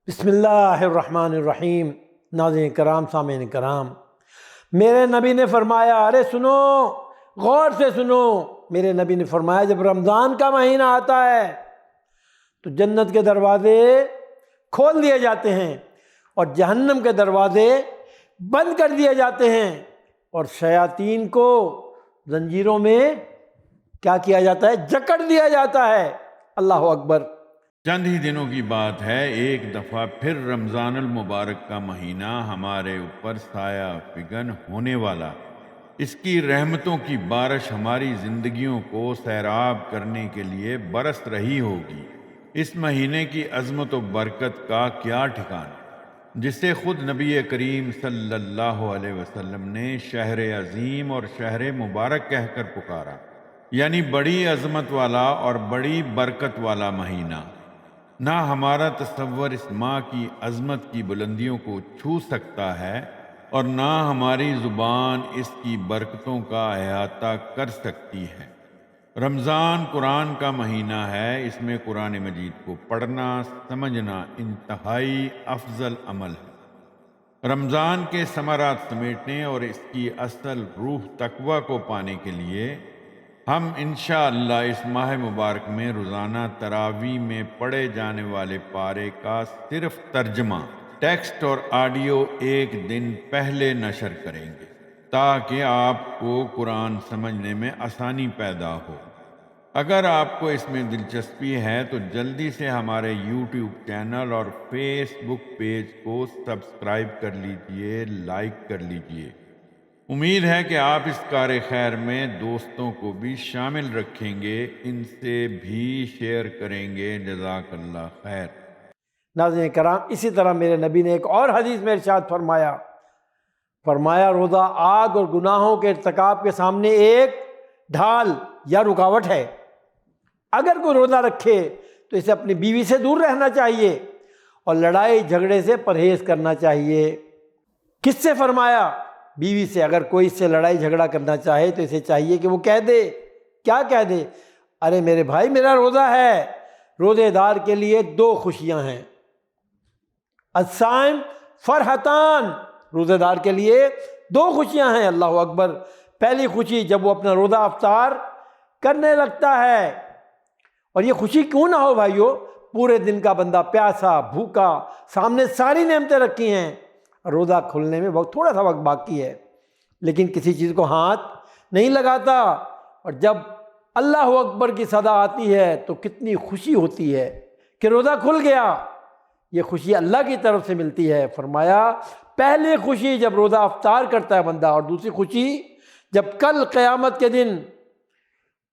بسم اللہ الرحمن الرحیم۔ ناظرین کرام، سامعین کرام، میرے نبی نے فرمایا، ارے سنو، غور سے سنو، میرے نبی نے فرمایا جب رمضان کا مہینہ آتا ہے تو جنت کے دروازے کھول دیے جاتے ہیں اور جہنم کے دروازے بند کر دیے جاتے ہیں اور شیاطین کو زنجیروں میں کیا کیا جاتا ہے؟ جکڑ دیا جاتا ہے۔ اللہ اکبر۔ چند ہی دنوں کی بات ہے، ایک دفعہ پھر رمضان المبارک کا مہینہ ہمارے اوپر سایہ فگن ہونے والا، اس کی رحمتوں کی بارش ہماری زندگیوں کو سیراب کرنے کے لیے برس رہی ہوگی۔ اس مہینے کی عظمت و برکت کا کیا ٹھکانہ، جسے خود نبی کریم صلی اللہ علیہ وسلم نے شہر عظیم اور شہر مبارک کہہ کر پکارا، یعنی بڑی عظمت والا اور بڑی برکت والا مہینہ۔ نہ ہمارا تصور اس ماہ کی عظمت کی بلندیوں کو چھو سکتا ہے اور نہ ہماری زبان اس کی برکتوں کا احاطہ کر سکتی ہے۔ رمضان قرآن کا مہینہ ہے، اس میں قرآن مجید کو پڑھنا سمجھنا انتہائی افضل عمل ہے۔ رمضان کے ثمرات سمیٹنے اور اس کی اصل روح تقویٰ کو پانے کے لیے ہم انشاءاللہ اس ماہ مبارک میں روزانہ تراویح میں پڑھے جانے والے پارے کا صرف ترجمہ، ٹیکسٹ اور آڈیو ایک دن پہلے نشر کریں گے تاکہ آپ کو قرآن سمجھنے میں آسانی پیدا ہو۔ اگر آپ کو اس میں دلچسپی ہے تو جلدی سے ہمارے یوٹیوب چینل اور فیس بک پیج کو سبسکرائب کر لیجئے، لائک کر لیجئے۔ امید ہے کہ آپ اس کار خیر میں دوستوں کو بھی شامل رکھیں گے، ان سے بھی شیئر کریں گے۔ جزاک اللہ خیر۔ ناظرین کرام، اسی طرح میرے نبی نے ایک اور حدیث میں ارشاد فرمایا روزہ آگ اور گناہوں کے ارتکاب کے سامنے ایک ڈھال یا رکاوٹ ہے۔ اگر کوئی روزہ رکھے تو اسے اپنی بیوی سے دور رہنا چاہیے اور لڑائی جھگڑے سے پرہیز کرنا چاہیے۔ کس سے فرمایا؟ بیوی سے۔ اگر کوئی اس سے لڑائی جھگڑا کرنا چاہے تو اسے چاہیے کہ وہ کہہ دے۔ کیا کہہ دے؟ ارے میرے بھائی، میرا روزہ ہے۔ روزے دار کے لیے دو خوشیاں ہیں، الصائم فرحتان، روزے دار کے لیے دو خوشیاں ہیں۔ اللہ اکبر۔ پہلی خوشی جب وہ اپنا روزہ افطار کرنے لگتا ہے، اور یہ خوشی کیوں نہ ہو بھائیو، پورے دن کا بندہ پیاسا بھوکا، سامنے ساری نعمتیں رکھی ہیں، روزہ کھلنے میں تھوڑا سا وقت باقی ہے، لیکن کسی چیز کو ہاتھ نہیں لگاتا، اور جب اللہ اکبر کی صدا آتی ہے تو کتنی خوشی ہوتی ہے کہ روزہ کھل گیا۔ یہ خوشی اللہ کی طرف سے ملتی ہے۔ فرمایا پہلی خوشی جب روزہ افطار کرتا ہے بندہ، اور دوسری خوشی جب کل قیامت کے دن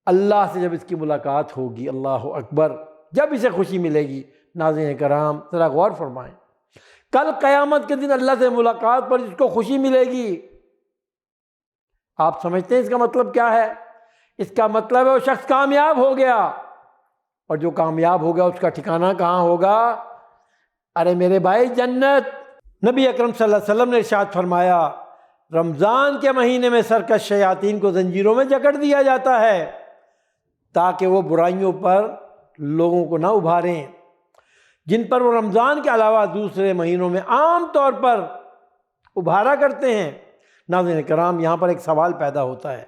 اللہ سے جب اس کی ملاقات ہوگی۔ اللہ اکبر، جب اسے خوشی ملے گی۔ ناظرین کرام ذرا غور فرمائیں، کل قیامت کے دن اللہ سے ملاقات پر جس کو خوشی ملے گی، آپ سمجھتے ہیں اس کا مطلب کیا ہے؟ اس کا مطلب ہے وہ شخص کامیاب ہو گیا، اور جو کامیاب ہو گیا اس کا ٹھکانہ کہاں ہوگا؟ ارے میرے بھائی، جنت۔ نبی اکرم صلی اللہ علیہ وسلم نے ارشاد فرمایا رمضان کے مہینے میں سرکش شیاطین کو زنجیروں میں جکڑ دیا جاتا ہے تاکہ وہ برائیوں پر لوگوں کو نہ ابھاریں، جن پر وہ رمضان کے علاوہ دوسرے مہینوں میں عام طور پر ابھارا کرتے ہیں۔ ناظرین کرام، یہاں پر ایک سوال پیدا ہوتا ہے،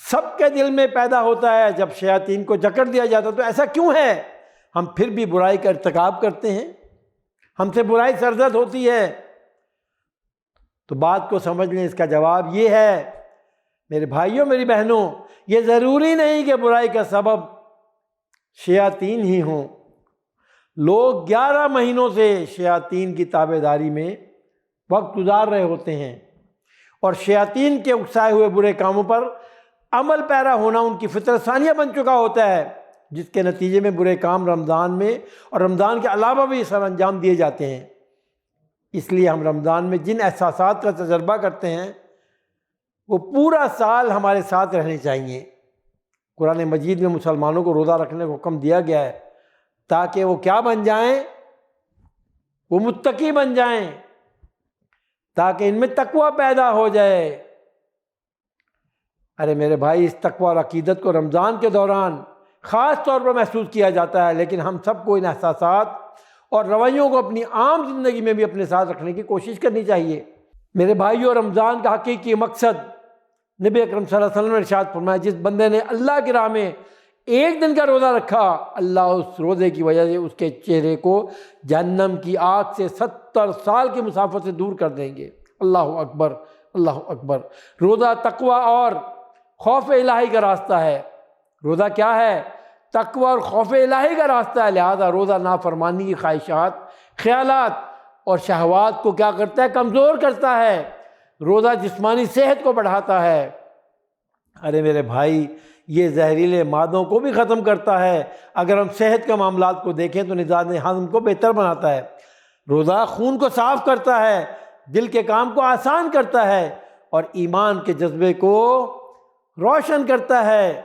سب کے دل میں پیدا ہوتا ہے، جب شیاطین کو جکڑ دیا جاتا ہے تو ایسا کیوں ہے ہم پھر بھی برائی کا ارتکاب کرتے ہیں، ہم سے برائی سرزد ہوتی ہے؟ تو بات کو سمجھ لیں، اس کا جواب یہ ہے میرے بھائیوں میری بہنوں، یہ ضروری نہیں کہ برائی کا سبب شیاطین ہی ہوں۔ لوگ 11 مہینوں سے شیاطین کی تابعداری میں وقت گزار رہے ہوتے ہیں، اور شیاطین کے اکسائے ہوئے برے کاموں پر عمل پیرا ہونا ان کی فطرت ثانیہ بن چکا ہوتا ہے، جس کے نتیجے میں برے کام رمضان میں اور رمضان کے علاوہ بھی سر انجام دیے جاتے ہیں۔ اس لیے ہم رمضان میں جن احساسات کا تجربہ کرتے ہیں وہ پورا سال ہمارے ساتھ رہنے چاہیے۔ قرآن مجید میں مسلمانوں کو روزہ رکھنے کا حکم دیا گیا ہے تاکہ وہ کیا بن جائیں؟ وہ متقی بن جائیں، تاکہ ان میں تقویٰ پیدا ہو جائے۔ ارے میرے بھائی، اس تقویٰ اور عقیدت کو رمضان کے دوران خاص طور پر محسوس کیا جاتا ہے، لیکن ہم سب کو ان احساسات اور رویوں کو اپنی عام زندگی میں بھی اپنے ساتھ رکھنے کی کوشش کرنی چاہیے۔ میرے بھائیوں، رمضان کا حقیقی مقصد نبی اکرم صلی اللہ علیہ وسلم نے ارشاد فرمایا، جس بندے نے اللہ کی راہ میں ایک دن کا روزہ رکھا، اللہ اس روزے کی وجہ سے اس کے چہرے کو جہنم کی آگ سے 70 سال کی مسافت سے دور کر دیں گے۔ اللہ اکبر، اللہ اکبر۔ روزہ تقوی اور خوف الہی کا راستہ ہے۔ روزہ کیا ہے؟ تقوی اور خوف الہی کا راستہ ہے۔ لہذا روزہ نافرمانی کی خواہشات، خیالات اور شہوات کو کیا کرتا ہے؟ کمزور کرتا ہے۔ روزہ جسمانی صحت کو بڑھاتا ہے۔ ارے میرے بھائی، یہ زہریلے مادوں کو بھی ختم کرتا ہے۔ اگر ہم صحت کے معاملات کو دیکھیں تو نظام ہضم کو بہتر بناتا ہے۔ روزہ خون کو صاف کرتا ہے، دل کے کام کو آسان کرتا ہے اور ایمان کے جذبے کو روشن کرتا ہے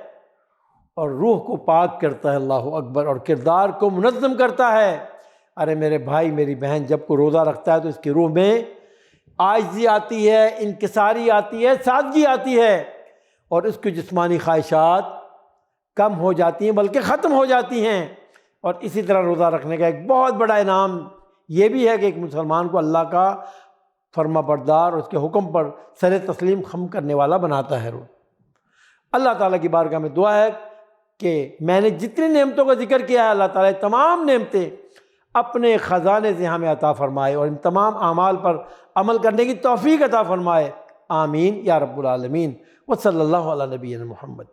اور روح کو پاک کرتا ہے۔ اللہ اکبر۔ اور کردار کو منظم کرتا ہے۔ ارے میرے بھائی، میری بہن، جب کوئی روزہ رکھتا ہے تو اس کی روح میں عاجزی آتی ہے، انکساری آتی ہے، سادگی آتی ہے اور اس کی جسمانی خواہشات کم ہو جاتی ہیں بلکہ ختم ہو جاتی ہیں۔ اور اسی طرح روزہ رکھنے کا ایک بہت بڑا انعام یہ بھی ہے کہ ایک مسلمان کو اللہ کا فرما بردار اور اس کے حکم پر سر تسلیم خم کرنے والا بناتا ہے۔ اللہ تعالیٰ کی بارگاہ میں دعا ہے کہ میں نے جتنی نعمتوں کا ذکر کیا ہے، اللہ تعالیٰ تمام نعمتیں اپنے خزانے سے ہمیں عطا فرمائے اور ان تمام اعمال پر عمل کرنے کی توفیق عطا فرمائے۔ آمین یا رب العالمین۔ وصلی اللہ علی نبینا محمد۔